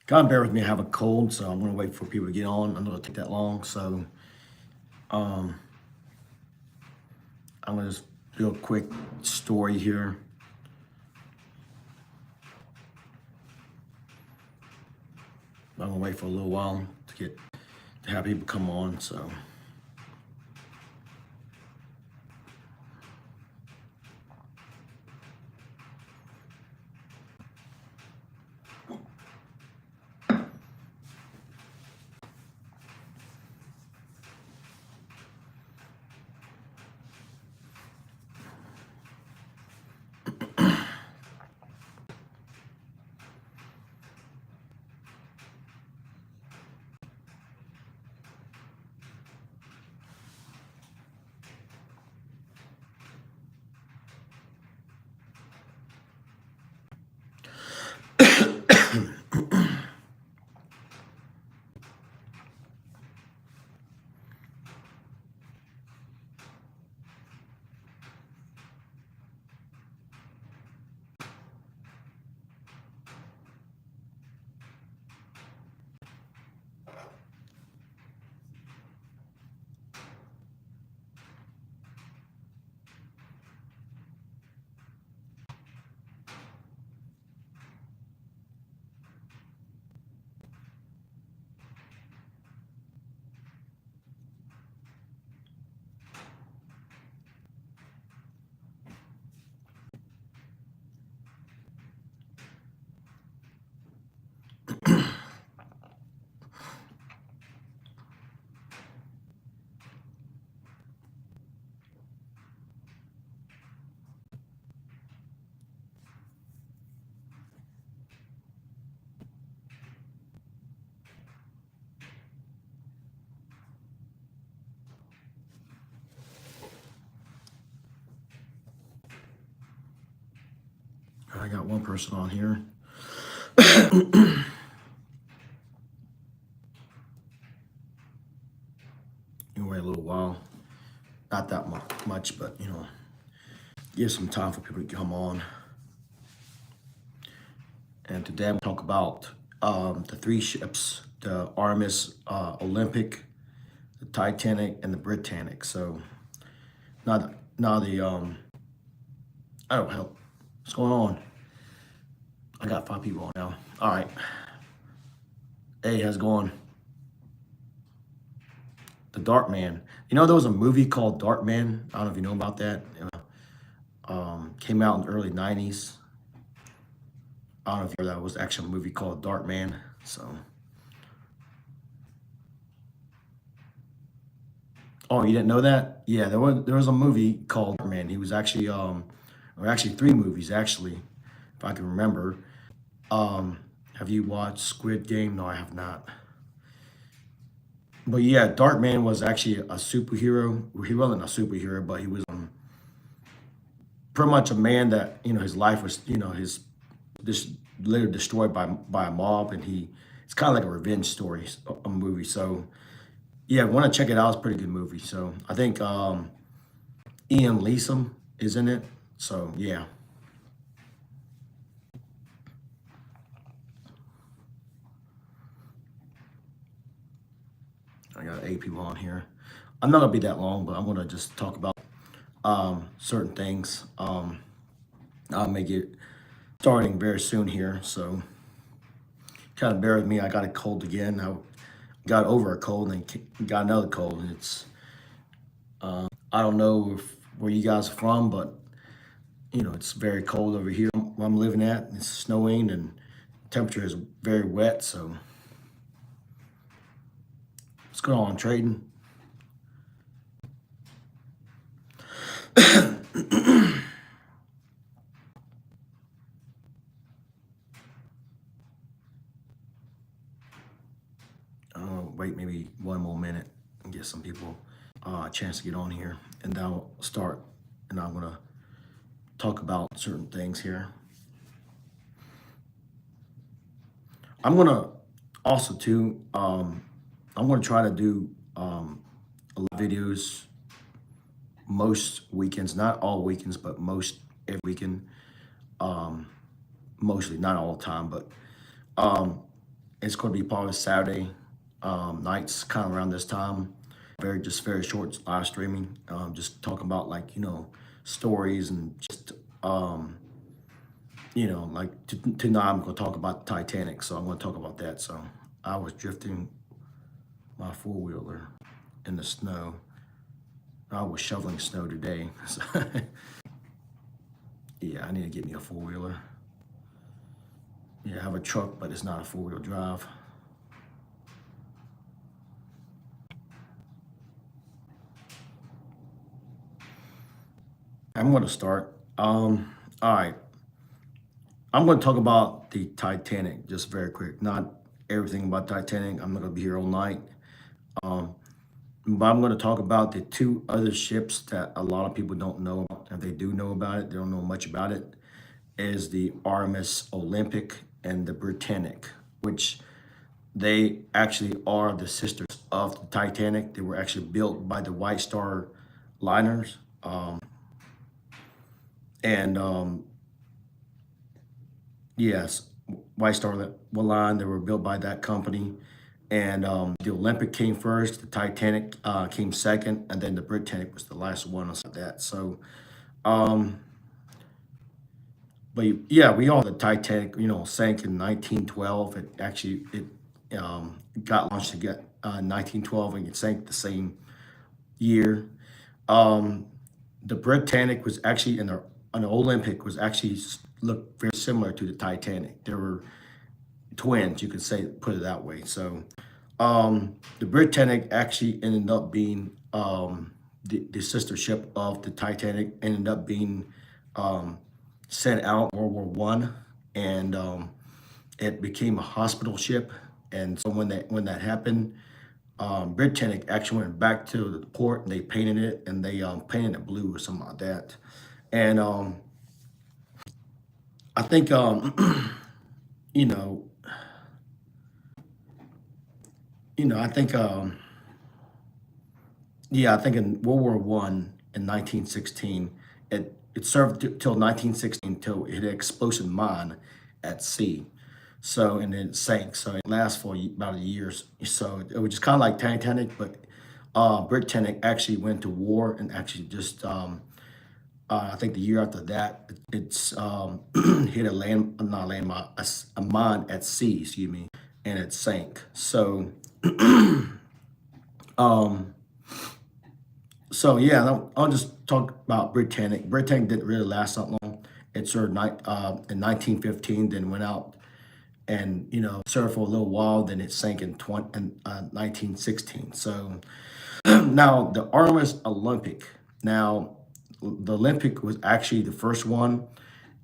God bear with me, I have a cold, so I'm gonna wait for people to get on. I'm not gonna take that long, so um, I'm gonna just do a quick story here. I'm gonna wait for a little while to have people come on, so. I got one person on here. You wait a little while. Not that much, but give some time for people to come on. And today I'm going to talk about the three ships, the RMS Olympic, the Titanic, and the Britannic. So now the I don't help. What's going on? I got 5 people on now. All right. Hey, how's it going? The Dark Man. There was a movie called Dark Man. I don't know if you know about that. Came out in the early 90s. I don't know if that was actually a movie called Dark Man. So. Oh, you didn't know that? Yeah, there was a movie called Dark Man. He was actually or actually 3 movies actually, if I can remember. Have you watched Squid Game? No, I have not. But yeah, Dark Man was actually a superhero. Well, he wasn't a superhero, but he was pretty much a man that his life was his just literally destroyed by a mob, and it's kind of like a revenge story, a movie. So yeah, want to check it out. It's a pretty good movie. So I think Ian Leeson is in it. So yeah. I got 8 people on here. I'm not gonna be that long, but I'm gonna just talk about certain things. I'll make it starting very soon here, so kind of bear with me. I got a cold again. I got over a cold and then got another cold, and it's I don't know where you guys are from, but it's very cold over here where I'm living at. It's snowing and temperature is very wet, so what's going on, trading? Wait maybe one more minute and get some people a chance to get on here, and then I'll start, and I'm gonna talk about certain things here. I'm gonna also too, I'm gonna try to do a lot of videos most weekends, not all weekends, but most every weekend. Mostly, not all the time, but It's going to be probably Saturday nights, kind of around this time. Very short live streaming. Just talking about like stories and just like tonight I'm going to talk about the Titanic. So I'm going to talk about that. So I was drifting my four-wheeler in the snow. I was shoveling snow today. So yeah, I need to get me a four-wheeler. Yeah, I have a truck, but it's not a four-wheel drive. I'm going to start. All right. I'm going to talk about the Titanic just very quick. Not everything about Titanic. I'm not going to be here all night. But I'm going to talk about the two other ships that a lot of people don't know about. If they do know about it, they don't know much about it. Is the RMS Olympic and the Britannic, which they actually are the sisters of the Titanic. They were actually built by the White Star liners. And yes, White Star Line. They were built by that company. And the Olympic came first, the Titanic came second, and then the Britannic was the last one of that. So, but yeah, we all the Titanic, sank in 1912. It got launched again 1912, and it sank the same year. The Britannic was actually an Olympic was actually looked very similar to the Titanic. They were twins, you could say, put it that way. So the Britannic actually ended up being the sister ship of the Titanic, ended up being sent out in World War One, and it became a hospital ship. And so when that happened, Britannic actually went back to the port and they painted it, and they painted it blue or something like that. And I think you know I think yeah, I think in World War One in 1916, it served till 1916 till it hit an explosive mine at sea. So and then it sank. So it lasts for about a year. So it was just kind of like Titanic, but Britannic actually went to war and actually just I think the year after that it's hit a not a landmine, a mine at sea, excuse me, and it sank. So um, so yeah, I'll just talk about Britannic. Britannic didn't really last that long. It served in 1915, then went out and served for a little while. Then it sank in 1916. So now the RMS Olympic. Now the Olympic was actually the first one,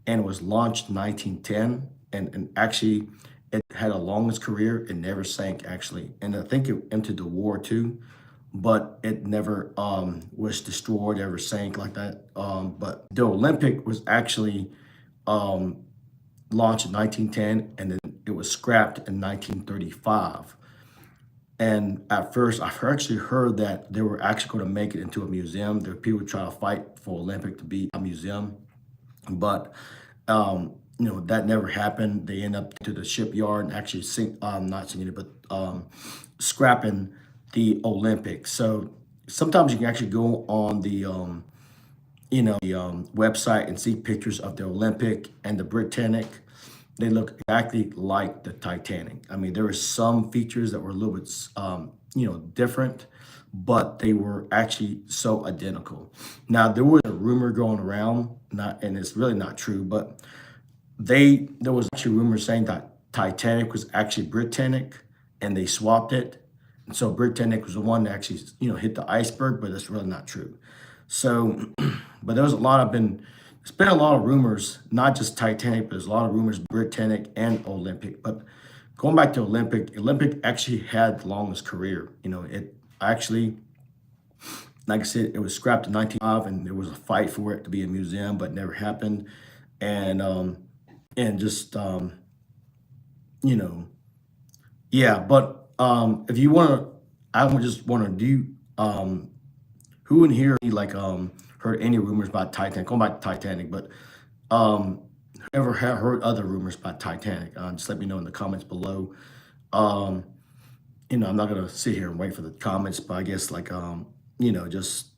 and it was launched in 1910, and actually it had a longest career. It never sank actually, and I think it entered the war too, but it never was destroyed, ever sank like that. But the Olympic was actually launched in 1910, and then it was scrapped in 1935. And at first, I've actually heard that they were actually going to make it into a museum. There were people trying to fight for Olympic to be a museum, but that never happened. They end up to the shipyard and actually not sinking it, but scrapping the Olympic. So sometimes you can actually go on the website and see pictures of the Olympic and the Britannic. They look exactly like the Titanic. I mean, there were some features that were a little bit different, but they were actually so identical. Now there was a rumor going around, and it's really not true, but there was actually rumors saying that Titanic was actually Britannic, and they swapped it. And so Britannic was the one that actually hit the iceberg, but that's really not true. So, but there's been a lot of rumors, not just Titanic, but there's a lot of rumors Britannic and Olympic. But going back to Olympic actually had the longest career. It actually, like I said, it was scrapped in 1905, and there was a fight for it to be a museum, but it never happened. And just yeah. But if you want to, I would just want to do who in here heard any rumors about Titanic? Going back to Titanic, but whoever heard other rumors about Titanic, just let me know in the comments below. Um, I'm not gonna sit here and wait for the comments, but I guess like just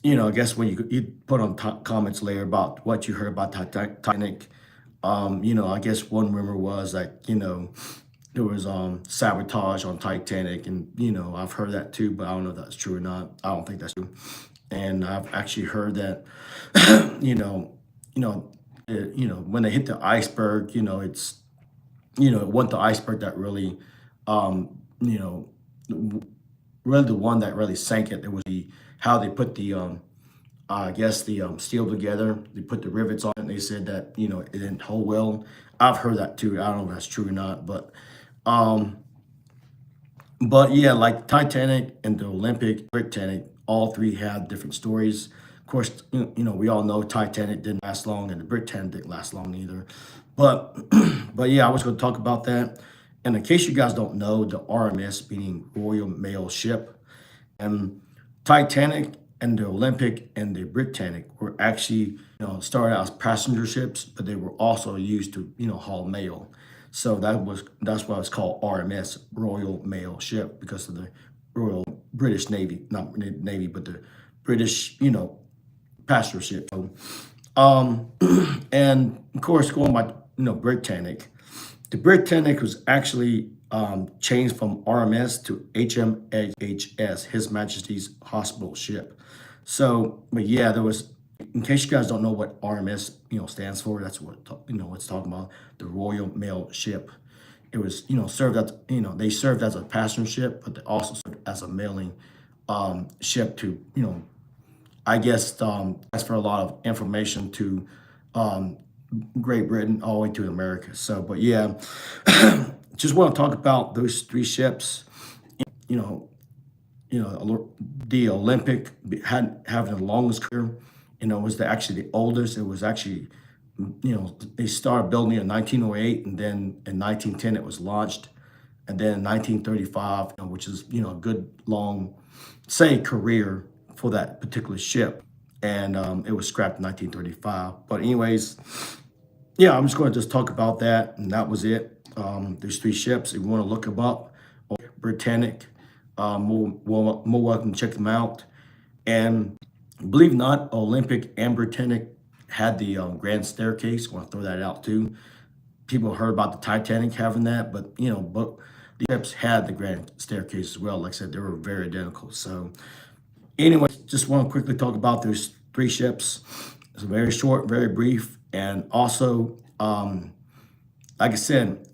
I guess when you put on comments later about what you heard about Titanic, I guess one rumor was like there was sabotage on Titanic, and I've heard that too, but I don't know if that's true or not. I don't think that's true, and I've actually heard that you know you know when they hit the iceberg, it's it wasn't the iceberg that really um, you know really the one that really sank it. It was the how they put the I guess the steel together. They put the rivets on it, and they said that it didn't hold well. I've heard that too. I don't know if that's true or not, um, but yeah, like Titanic and the Olympic, Britannic, all three had different stories. Of course, we all know Titanic didn't last long, and the Britannic didn't last long either. But but yeah, I was going to talk about that. And in case you guys don't know, the RMS meaning Royal Mail Ship, and Titanic and the Olympic and the Britannic were actually, started out as passenger ships, but they were also used to, haul mail. So that's why it's called RMS, Royal Mail Ship, because of the Royal British Navy, not Navy, but the British, passenger ship. So, and of course, going by, Britannic, the Britannic was actually changed from RMS to HMHS, His Majesty's Hospital Ship. So, but yeah, there was. In case you guys don't know what RMS stands for, that's what it's talking about. The Royal Mail Ship. It was served as they served as a passenger ship, but they also served as a mailing ship to I guess that's for a lot of information to um, Great Britain all the way to America. So, but yeah, just want to talk about those three ships. You know, the Olympic had having the longest career. Was actually the oldest. It was actually, they started building it in 1908, and then in 1910 it was launched, and then in 1935, which is a good long, say, career for that particular ship, and it was scrapped in 1935. But anyways, yeah, I'm just going to just talk about that, and that was it. There's three ships. If you want to look them up, Britannic, more welcome to check them out. And believe it or not, Olympic and Britannic had the grand staircase. I want to throw that out too. People heard about the Titanic having that, but but the ships had the grand staircase as well. Like I said, they were very identical. So anyway, just want to quickly talk about those three ships. It's very short, very brief, and also, like I said,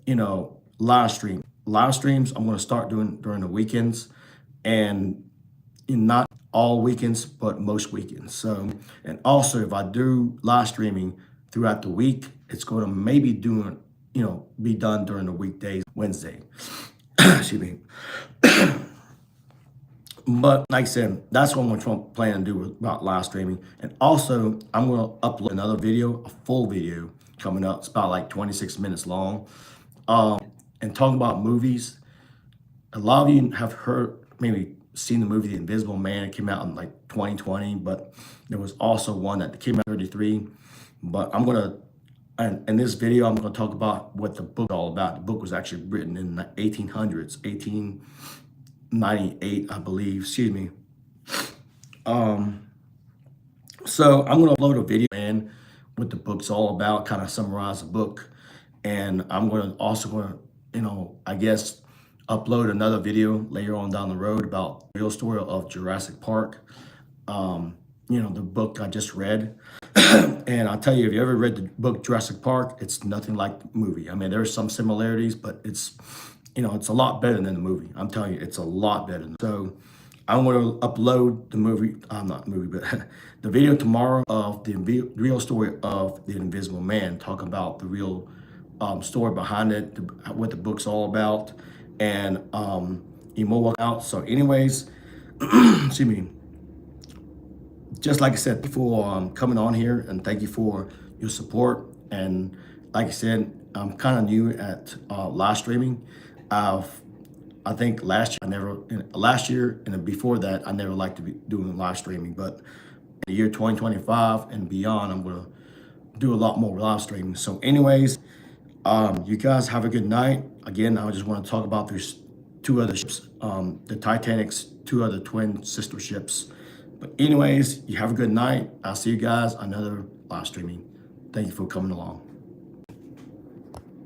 live stream. Live streams I'm going to start doing during the weekends, and not all weekends, but most weekends. So, and also if I do live streaming throughout the week, it's going to maybe be done during the weekdays, Wednesday. Excuse me. But like I said, that's what I'm planning to do about live streaming. And also, I'm going to upload another video, a full video coming up. It's about like 26 minutes long. And talking about movies, a lot of you have heard, maybe seen the movie The Invisible Man. It came out in like 2020, but there was also one that came out in 33. But I'm going to, and in this video, I'm going to talk about what the book is all about. The book was actually written in the 1800s, 1898, I believe, excuse me. So I'm going to upload a video and what the book's all about, kind of summarize the book. And I'm going to also, I guess, upload another video later on down the road about the real story of Jurassic Park. The book I just read. And I'll tell you, if you ever read the book Jurassic Park, it's nothing like the movie. I mean, there's some similarities, but it's a lot better than the movie. I'm telling you, it's a lot better. So I'm going to upload the movie, not the movie, but the video tomorrow of the real story of The Invisible Man, talking about the real story behind it, what the book's all about, and more out. So anyways, excuse me, just like I said before, coming on here, and thank you for your support. And like I said, I'm kind of new at live streaming. I think last year and then before that, I never liked to be doing live streaming, but the year 2025 and beyond, I'm gonna do a lot more live streaming. So anyways, You guys have a good night. Again, I just want to talk about these two other ships, the Titanic's two other twin sister ships. But anyways, you have a good night. I'll see you guys another live streaming. Thank you for coming along.